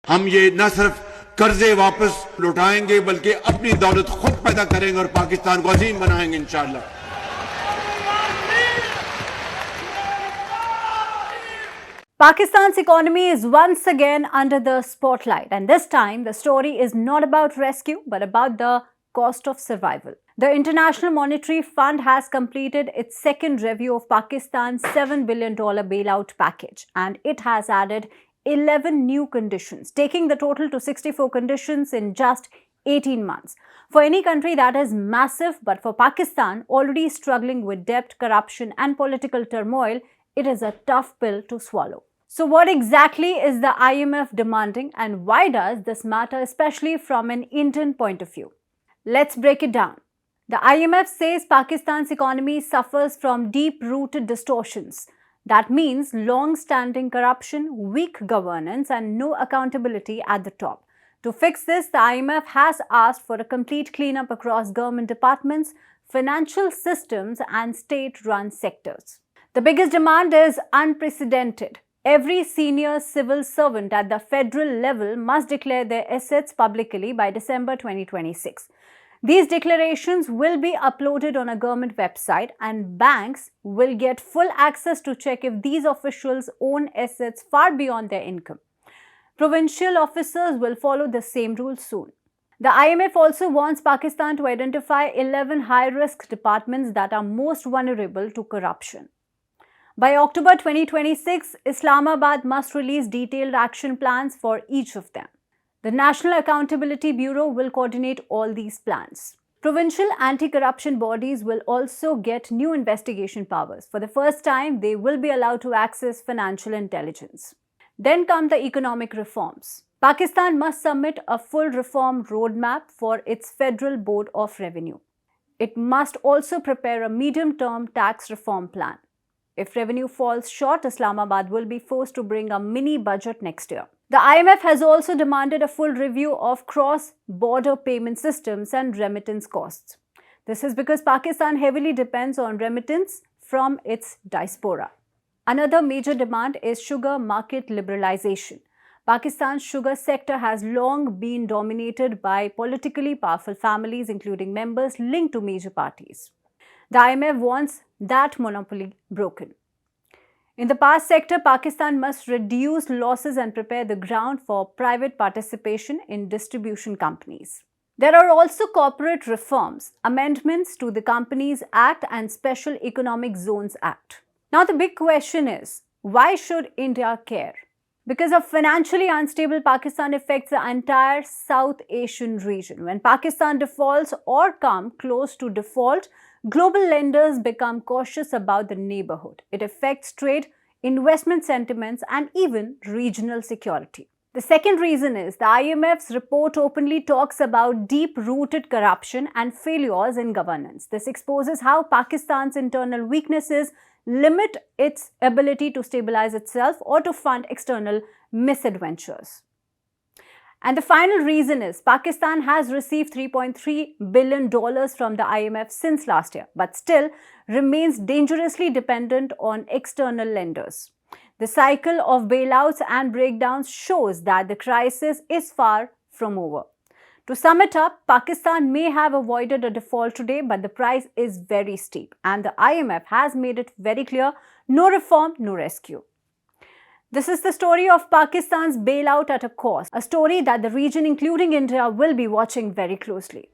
हम ये न सिर्फ कर्जे वापस लौटाएंगे बल्कि अपनी दौलत खुद पैदा करेंगे और पाकिस्तान को अजीम बनाएंगे इंशाअल्लाह। Pakistan's economy is once again under the spotlight, and this time the story is not about rescue but about the cost of survival. The International Monetary Fund has completed its second review of Pakistan's $7 billion bailout package, and it has added 11 new conditions, taking the total to 64 conditions in just 18 months. For any country, that is massive, but for Pakistan, already struggling with debt, corruption, and political turmoil, it is a tough pill to swallow. So what exactly is the IMF demanding, and why does this matter, especially from an Indian point of view? Let's break it down. The IMF says Pakistan's economy suffers from deep-rooted distortions. That means long-standing corruption, weak governance, and no accountability at the top. To fix this, the IMF has asked for a complete cleanup across government departments, financial systems, and state-run sectors. The biggest demand is unprecedented. Every senior civil servant at the federal level must declare their assets publicly by December 2026. These declarations will be uploaded on a government website, and banks will get full access to check if these officials own assets far beyond their income. Provincial officers will follow the same rules soon. The IMF also wants Pakistan to identify 11 high-risk departments that are most vulnerable to corruption. By October 2026, Islamabad must release detailed action plans for each of them. The National Accountability Bureau will coordinate all these plans. Provincial anti-corruption bodies will also get new investigation powers. For the first time, they will be allowed to access financial intelligence. Then come the economic reforms. Pakistan must submit a full reform roadmap for its Federal Board of Revenue. It must also prepare a medium-term tax reform plan. If revenue falls short, Islamabad will be forced to bring a mini budget next year. The IMF has also demanded a full review of cross-border payment systems and remittance costs. This is because Pakistan heavily depends on remittance from its diaspora. Another major demand is sugar market liberalization. Pakistan's sugar sector has long been dominated by politically powerful families, including members linked to major parties. The IMF wants that monopoly broken. In the past sector, Pakistan must reduce losses and prepare the ground for private participation in distribution companies. There are also corporate reforms, amendments to the Companies Act and Special Economic Zones Act. Now the big question is, why should India care? Because a financially unstable Pakistan affects the entire South Asian region. When Pakistan defaults or come close to default, global lenders become cautious about the neighborhood. It affects trade, investment sentiments, and even regional security. The second reason is the IMF's report openly talks about deep-rooted corruption and failures in governance. This exposes how Pakistan's internal weaknesses limit its ability to stabilize itself or to fund external misadventures. And the final reason is Pakistan has received $3.3 billion from the IMF since last year, but still remains dangerously dependent on external lenders. The cycle of bailouts and breakdowns shows that the crisis is far from over. To sum it up, Pakistan may have avoided a default today, but the price is very steep, and the IMF has made it very clear: no reform, no rescue. This is the story of Pakistan's bailout at a cost, a story that the region, including India, will be watching very closely.